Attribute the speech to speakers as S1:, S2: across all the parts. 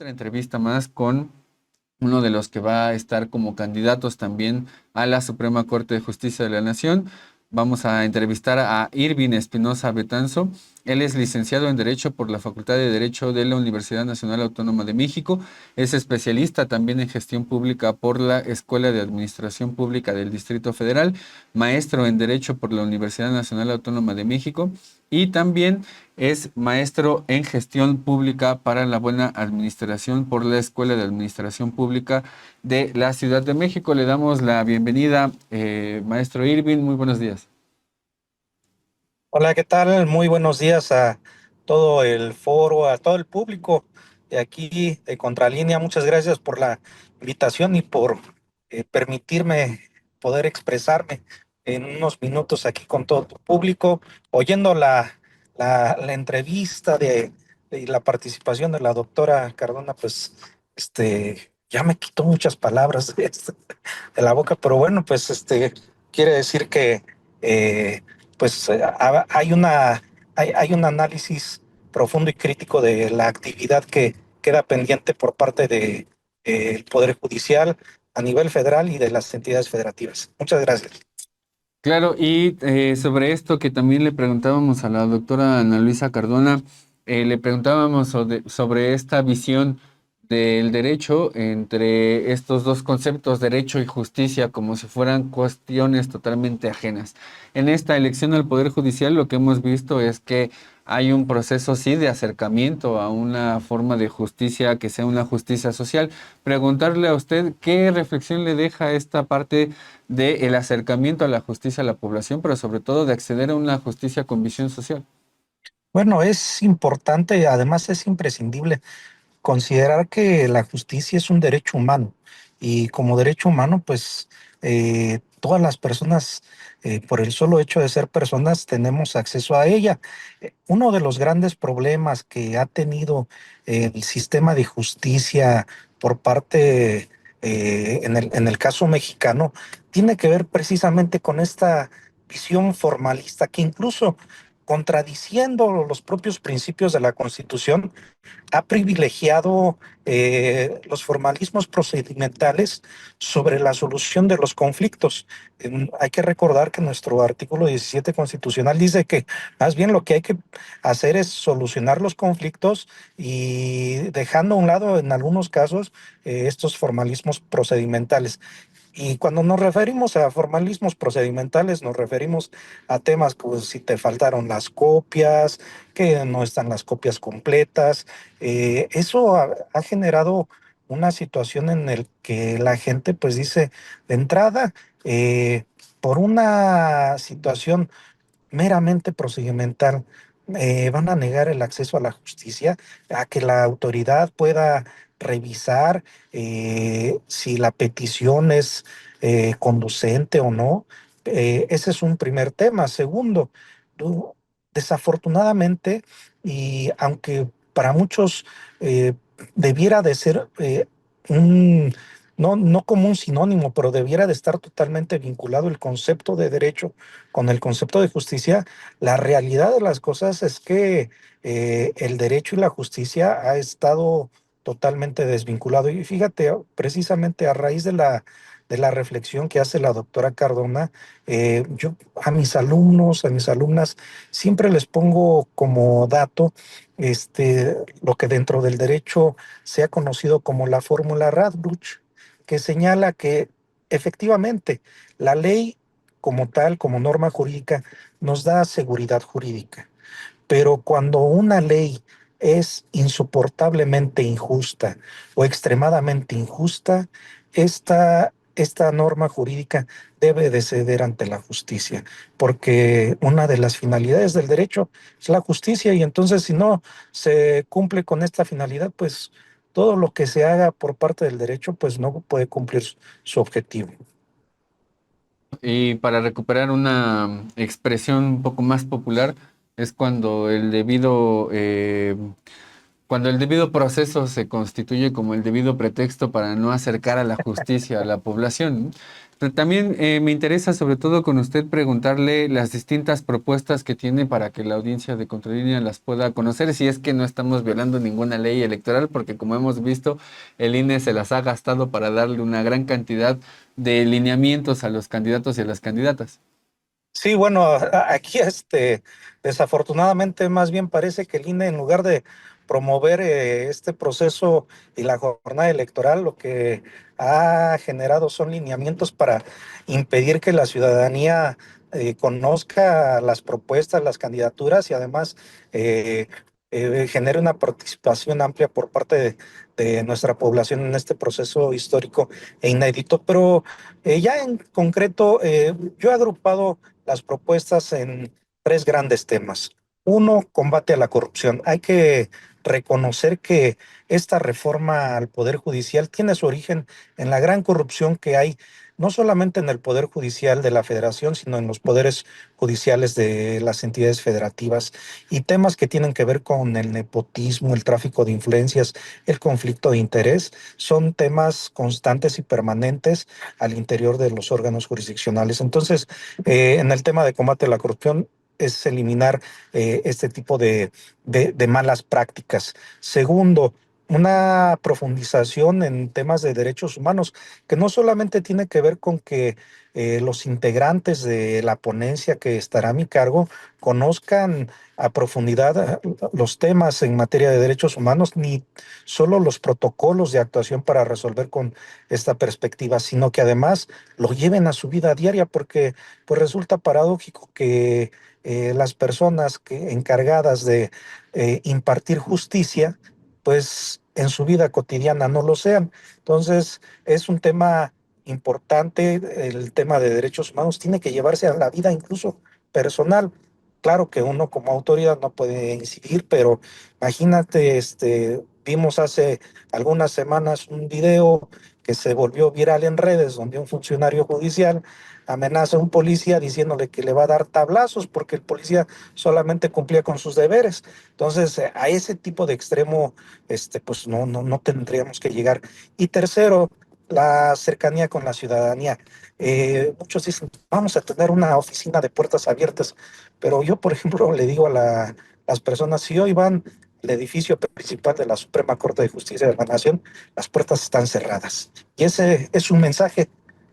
S1: otra entrevista más con uno de los que va a estar como candidatos también a la Suprema Corte de Justicia de la Nación. Vamos a entrevistar a Irving Espinosa Betanzo. Él es licenciado en Derecho por la Facultad de Derecho de la Universidad Nacional Autónoma de México. Es especialista también en gestión pública por la Escuela de Administración Pública del Distrito Federal, maestro en Derecho por la Universidad Nacional Autónoma de México y también es maestro en gestión pública para la buena administración por la Escuela de Administración Pública de la Ciudad de México. Le damos la bienvenida, maestro Irving. Muy buenos días.
S2: Hola, ¿qué tal? Muy buenos días a todo el foro, a todo el público de aquí de Contralínea. Muchas gracias por la invitación y por permitirme poder expresarme en unos minutos aquí con todo tu público, oyendo la entrevista y la participación de la doctora Cardona, pues ya me quitó muchas palabras de la boca, pero bueno, pues quiere decir que pues hay un análisis profundo y crítico de la actividad que queda pendiente por parte del Poder Judicial a nivel federal y de las entidades federativas. Muchas gracias.
S1: Claro, y sobre esto que también le preguntábamos a la doctora Ana Luisa Cardona, le preguntábamos sobre esta visión del derecho entre estos dos conceptos, derecho y justicia, como si fueran cuestiones totalmente ajenas. En esta elección al Poder Judicial lo que hemos visto es que hay un proceso, sí, de acercamiento a una forma de justicia que sea una justicia social. Preguntarle a usted qué reflexión le deja esta parte del acercamiento a la justicia a la población, pero sobre todo de acceder a una justicia con visión social.
S2: Bueno, es importante, además es imprescindible considerar que la justicia es un derecho humano y como derecho humano, pues todas las personas, por el solo hecho de ser personas, tenemos acceso a ella. Uno de los grandes problemas que ha tenido el sistema de justicia por parte, en el caso mexicano, tiene que ver precisamente con esta visión formalista que incluso contradiciendo los propios principios de la Constitución, ha privilegiado los formalismos procedimentales sobre la solución de los conflictos. Hay que recordar que nuestro artículo 17 constitucional dice que más bien lo que hay que hacer es solucionar los conflictos y dejando a un lado en algunos casos estos formalismos procedimentales. Y cuando nos referimos a formalismos procedimentales, nos referimos a temas, pues si te faltaron las copias, que no están las copias completas. Eso ha generado una situación en la que la gente pues dice de entrada, eh, por una situación meramente procedimental, van a negar el acceso a la justicia, a que la autoridad pueda revisar si la petición es conducente o no. Ese es un primer tema. Segundo, tú- desafortunadamente, y aunque para muchos eh, debiera de ser no como un sinónimo, pero debiera de estar totalmente vinculado el concepto de derecho con el concepto de justicia, la realidad de las cosas es que el derecho y la justicia ha estado totalmente desvinculado. Y fíjate, precisamente a raíz de la reflexión que hace la doctora Cardona, yo a mis alumnos, a mis alumnas, siempre les pongo como dato lo que dentro del derecho se ha conocido como la fórmula Radbruch, que señala que efectivamente la ley como tal, como norma jurídica, nos da seguridad jurídica. Pero cuando una ley es insoportablemente injusta o extremadamente injusta, esta norma jurídica debe de ceder ante la justicia, porque una de las finalidades del derecho es la justicia y entonces si no se cumple con esta finalidad, pues todo lo que se haga por parte del derecho, pues no puede cumplir su objetivo.
S1: Y para recuperar una expresión un poco más popular, es cuando el debido Cuando el debido proceso se constituye como el debido pretexto para no acercar a la justicia a la población. Pero también me interesa sobre todo con usted preguntarle las distintas propuestas que tiene para que la audiencia de Contralínea las pueda conocer, si es que no estamos violando ninguna ley electoral, porque como hemos visto, el INE se las ha gastado para darle una gran cantidad de lineamientos a los candidatos y a las candidatas.
S2: Sí, bueno, aquí desafortunadamente más bien parece que el INE en lugar de promover este proceso y la jornada electoral, lo que ha generado son lineamientos para impedir que la ciudadanía conozca las propuestas, las candidaturas y además eh, genere una participación amplia por parte de nuestra población en este proceso histórico e inédito. Pero ya en concreto, yo he agrupado las propuestas en tres grandes temas. Uno, combate a la corrupción. Hay que reconocer que esta reforma al Poder Judicial tiene su origen en la gran corrupción que hay, no solamente en el Poder Judicial de la Federación, sino en los poderes judiciales de las entidades federativas y temas que tienen que ver con el nepotismo, el tráfico de influencias, el conflicto de interés, son temas constantes y permanentes al interior de los órganos jurisdiccionales. Entonces, en el tema de combate a la corrupción es eliminar este tipo de malas prácticas. Segundo, una profundización en temas de derechos humanos, que no solamente tiene que ver con que los integrantes de la ponencia que estará a mi cargo conozcan a profundidad los temas en materia de derechos humanos, ni solo los protocolos de actuación para resolver con esta perspectiva, sino que además lo lleven a su vida diaria, porque pues resulta paradójico que las personas encargadas de impartir justicia, pues en su vida cotidiana no lo sean. Entonces, es un tema importante, el tema de derechos humanos tiene que llevarse a la vida incluso personal. Claro que uno como autoridad no puede incidir, pero imagínate, vimos hace algunas semanas un video que se volvió viral en redes donde un funcionario judicial amenaza a un policía diciéndole que le va a dar tablazos porque el policía solamente cumplía con sus deberes. Entonces, a ese tipo de extremo, pues no tendríamos que llegar. Y tercero, la cercanía con la ciudadanía. Muchos dicen, vamos a tener una oficina de puertas abiertas, pero yo, por ejemplo, le digo a las personas, si hoy van al edificio principal de la Suprema Corte de Justicia de la Nación, las puertas están cerradas. Y ese es un mensaje,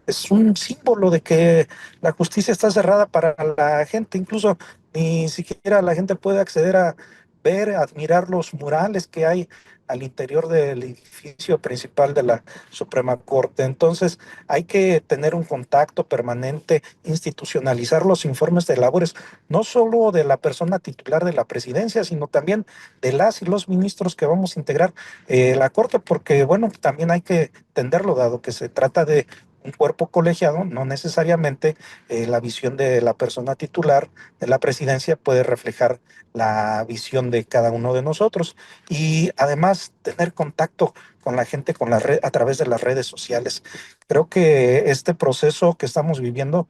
S2: es un símbolo de que la justicia está cerrada para la gente, incluso ni siquiera la gente puede acceder a ver, admirar los murales que hay al interior del edificio principal de la Suprema Corte. Entonces, hay que tener un contacto permanente, institucionalizar los informes de labores, no solo de la persona titular de la presidencia, sino también de las y los ministros que vamos a integrar la Corte, porque, bueno, también hay que entenderlo, dado que se trata de un cuerpo colegiado, no necesariamente la visión de la persona titular de la presidencia puede reflejar la visión de cada uno de nosotros y además tener contacto con la gente con a través de las redes sociales. Creo que este proceso que estamos viviendo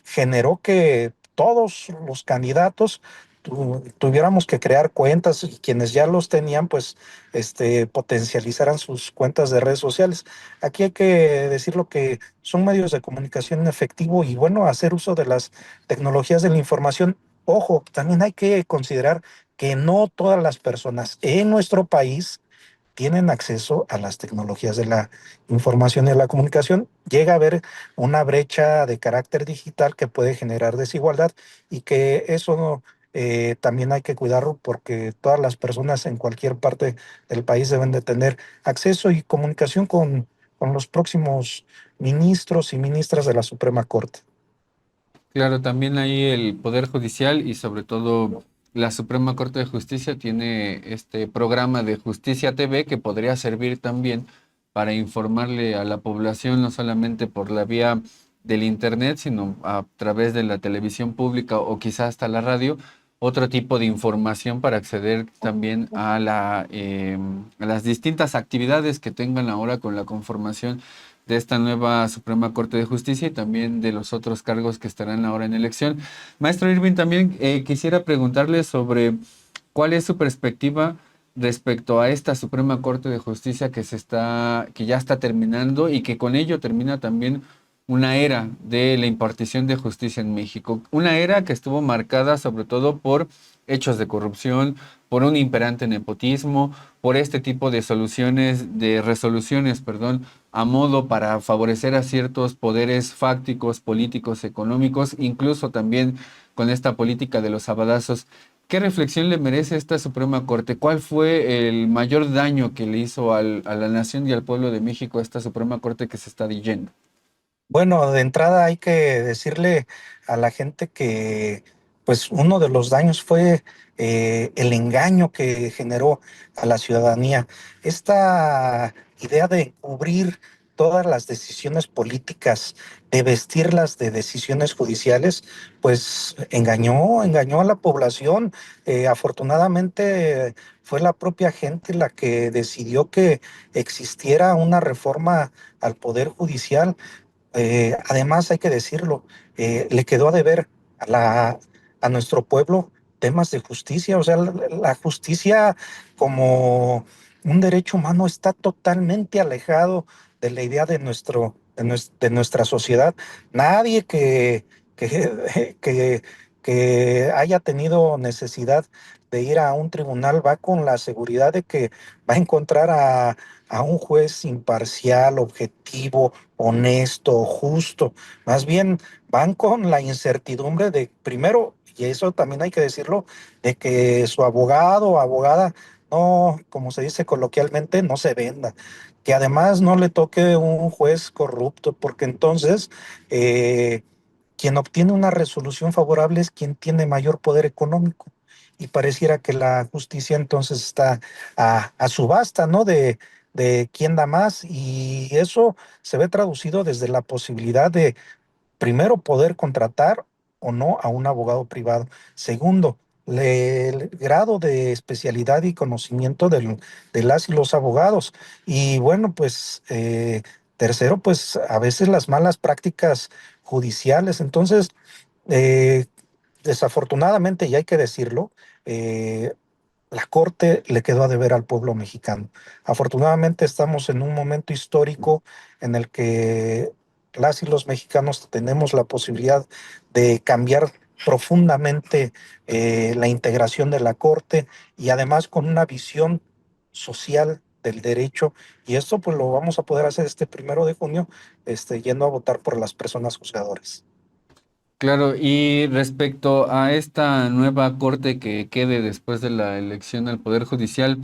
S2: generó que todos los candidatos tuviéramos que crear cuentas y quienes ya los tenían, pues, potencializaran sus cuentas de redes sociales. Aquí hay que decirlo que son medios de comunicación efectivo y bueno, hacer uso de las tecnologías de la información. Ojo, también hay que considerar que no todas las personas en nuestro país tienen acceso a las tecnologías de la información y de la comunicación. Llega a haber una brecha de carácter digital que puede generar desigualdad y que eso también hay que cuidarlo porque todas las personas en cualquier parte del país deben de tener acceso y comunicación con los próximos ministros y ministras de la Suprema Corte.
S1: Claro, también ahí el Poder Judicial y sobre todo la Suprema Corte de Justicia tiene este programa de Justicia TV que podría servir también para informarle a la población no solamente por la vía del internet, sino a través de la televisión pública o quizás hasta la radio, otro tipo de información para acceder también a a las distintas actividades que tengan ahora con la conformación de esta nueva Suprema Corte de Justicia y también de los otros cargos que estarán ahora en elección. Maestro Irving, también quisiera preguntarle sobre cuál es su perspectiva respecto a esta Suprema Corte de Justicia que ya está terminando y que con ello termina también una era de la impartición de justicia en México. Una era que estuvo marcada sobre todo por hechos de corrupción, por un imperante nepotismo, por este tipo de resoluciones, perdón, a modo para favorecer a ciertos poderes fácticos, políticos, económicos, incluso también con esta política de los abadazos. ¿Qué reflexión le merece esta Suprema Corte? ¿Cuál fue el mayor daño que le hizo a la nación y al pueblo de México esta Suprema Corte que se está yendo?
S2: Bueno, de entrada hay que decirle a la gente que pues uno de los daños fue el engaño que generó a la ciudadanía. Esta idea de cubrir todas las decisiones políticas, de vestirlas de decisiones judiciales, pues engañó a la población. Afortunadamente fue la propia gente la que decidió que existiera una reforma al Poder Judicial. Además, hay que decirlo, le quedó a deber a nuestro pueblo temas de justicia. O sea, la justicia como un derecho humano está totalmente alejado de la idea de nuestra sociedad. Nadie que, que, que haya tenido necesidad de ir a un tribunal va con la seguridad de que va a encontrar a un juez imparcial, objetivo, honesto, justo. Más bien van con la incertidumbre de, primero, y eso también hay que decirlo, de que su abogado o abogada no, como se dice coloquialmente, no se venda. Que además no le toque un juez corrupto, porque entonces quien obtiene una resolución favorable es quien tiene mayor poder económico. Y pareciera que la justicia entonces está a subasta, ¿no? De quién da más. Y eso se ve traducido desde la posibilidad de, primero, poder contratar o no a un abogado privado. Segundo, el grado de especialidad y conocimiento de las y los abogados. Y bueno, pues tercero, pues a veces las malas prácticas judiciales. Entonces, eh, desafortunadamente, y hay que decirlo, eh, la Corte le quedó a deber al pueblo mexicano. Afortunadamente estamos en un momento histórico en el que las y los mexicanos tenemos la posibilidad de cambiar profundamente la integración de la Corte y además con una visión social del derecho. Y esto pues lo vamos a poder hacer este 1 de junio, yendo a votar por las personas juzgadoras.
S1: Claro, y respecto a esta nueva corte que quede después de la elección al Poder Judicial,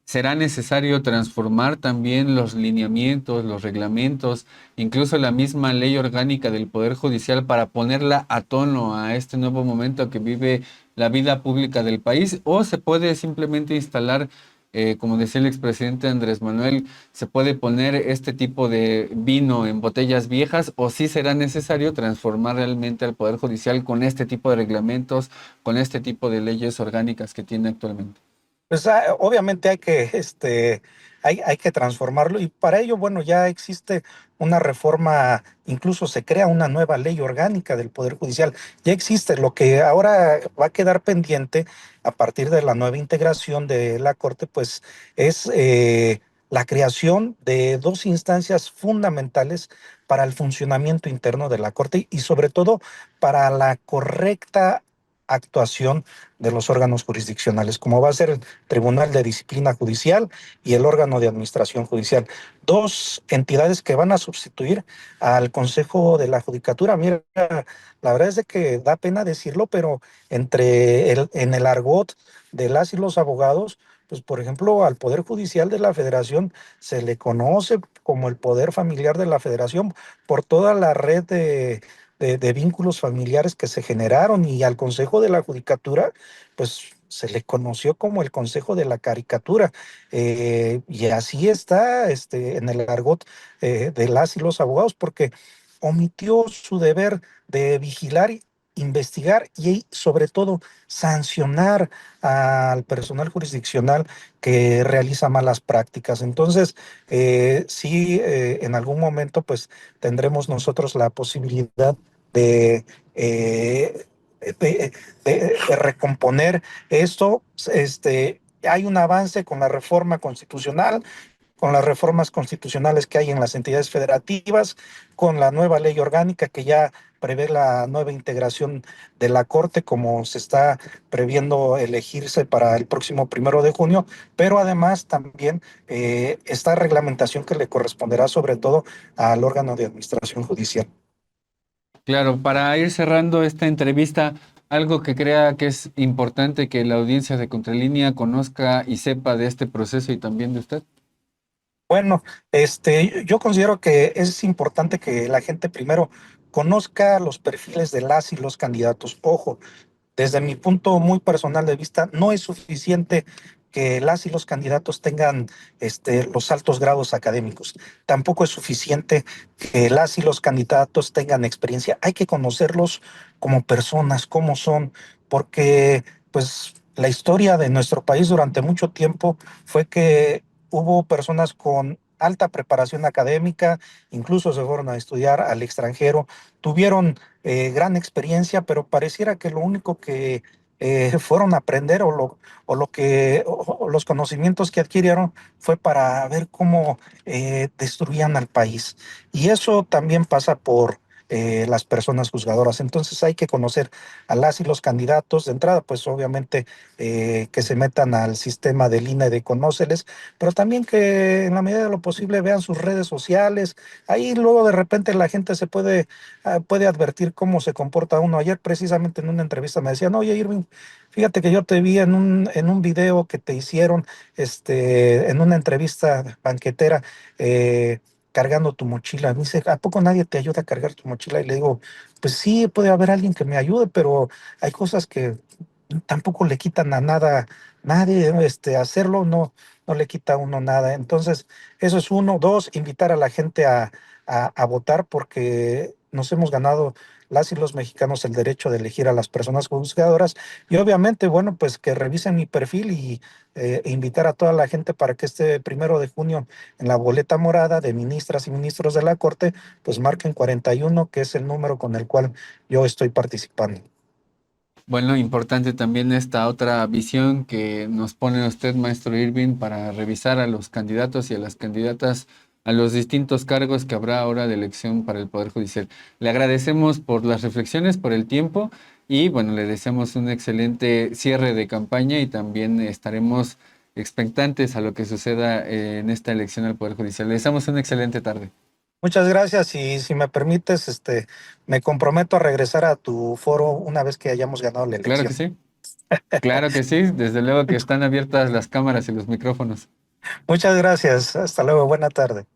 S1: ¿será necesario transformar también los lineamientos, los reglamentos, incluso la misma ley orgánica del Poder Judicial para ponerla a tono a este nuevo momento que vive la vida pública del país? ¿O se puede simplemente instalar, como decía el expresidente Andrés Manuel, se puede poner este tipo de vino en botellas viejas? ¿O sí será necesario transformar realmente al Poder Judicial con este tipo de reglamentos, con este tipo de leyes orgánicas que tiene actualmente?
S2: Pues obviamente hay que transformarlo y para ello, bueno, ya existe una reforma, incluso se crea una nueva ley orgánica del Poder Judicial. Ya existe. Lo que ahora va a quedar pendiente a partir de la nueva integración de la Corte, pues es la creación de dos instancias fundamentales para el funcionamiento interno de la Corte y sobre todo para la correcta actuación de los órganos jurisdiccionales, como va a ser el Tribunal de Disciplina Judicial y el órgano de Administración Judicial. Dos entidades que van a sustituir al Consejo de la Judicatura. Mira, la verdad es de que da pena decirlo, pero en el argot de las y los abogados, pues por ejemplo, al Poder Judicial de la Federación se le conoce como el Poder Familiar de la Federación por toda la red de vínculos familiares que se generaron, y al Consejo de la Judicatura pues se le conoció como el Consejo de la Caricatura. Y así está en el argot de las y los abogados, porque omitió su deber de vigilar, investigar y sobre todo sancionar al personal jurisdiccional que realiza malas prácticas. Entonces, sí, en algún momento pues tendremos nosotros la posibilidad de, eh, de, de recomponer esto, hay un avance con la reforma constitucional, con las reformas constitucionales que hay en las entidades federativas, con la nueva ley orgánica que ya prevé la nueva integración de la Corte, como se está previendo elegirse para el próximo 1 de junio, pero además también esta reglamentación que le corresponderá sobre todo al órgano de administración judicial.
S1: Claro, para ir cerrando esta entrevista, algo que crea que es importante que la audiencia de Contralínea conozca y sepa de este proceso y también de usted.
S2: Bueno, yo considero que es importante que la gente primero conozca los perfiles de las y los candidatos. Ojo, desde mi punto muy personal de vista, no es suficiente que las y los candidatos tengan los altos grados académicos. Tampoco es suficiente que las y los candidatos tengan experiencia. Hay que conocerlos como personas, cómo son, porque pues la historia de nuestro país durante mucho tiempo fue que hubo personas con alta preparación académica, incluso se fueron a estudiar al extranjero, tuvieron gran experiencia, pero pareciera que lo único que fueron a aprender o los conocimientos que adquirieron fue para ver cómo destruían al país. Y eso también pasa por las personas juzgadoras. Entonces hay que conocer a las y los candidatos de entrada, pues obviamente que se metan al sistema del INE de Conóceles, pero también que en la medida de lo posible vean sus redes sociales. Ahí luego de repente la gente puede advertir cómo se comporta uno. Ayer precisamente en una entrevista me decían, oye Irving, fíjate que yo te vi en un video que te hicieron en una entrevista banquetera cargando tu mochila. Me dice, ¿a poco nadie te ayuda a cargar tu mochila? Y le digo, pues sí, puede haber alguien que me ayude, pero hay cosas que tampoco le quitan a nada, nadie, ¿no? Hacerlo no le quita a uno nada. Entonces, eso es uno. Dos, invitar a la gente a votar porque nos hemos ganado las y los mexicanos el derecho de elegir a las personas juzgadoras y obviamente, bueno, pues que revisen mi perfil y invitar a toda la gente para que este 1 de junio en la boleta morada de ministras y ministros de la Corte, pues marquen 41, que es el número con el cual yo estoy participando.
S1: Bueno, importante también esta otra visión que nos pone usted, maestro Irving, para revisar a los candidatos y a las candidatas a los distintos cargos que habrá ahora de elección para el Poder Judicial. Le agradecemos por las reflexiones, por el tiempo y bueno, le deseamos un excelente cierre de campaña y también estaremos expectantes a lo que suceda en esta elección al Poder Judicial. Le deseamos una excelente tarde.
S2: Muchas gracias y si me permites, me comprometo a regresar a tu foro una vez que hayamos ganado la
S1: Claro
S2: elección.
S1: que sí, claro que sí, desde luego que están abiertas las cámaras y los micrófonos.
S2: Muchas gracias. Hasta luego. Buena tarde.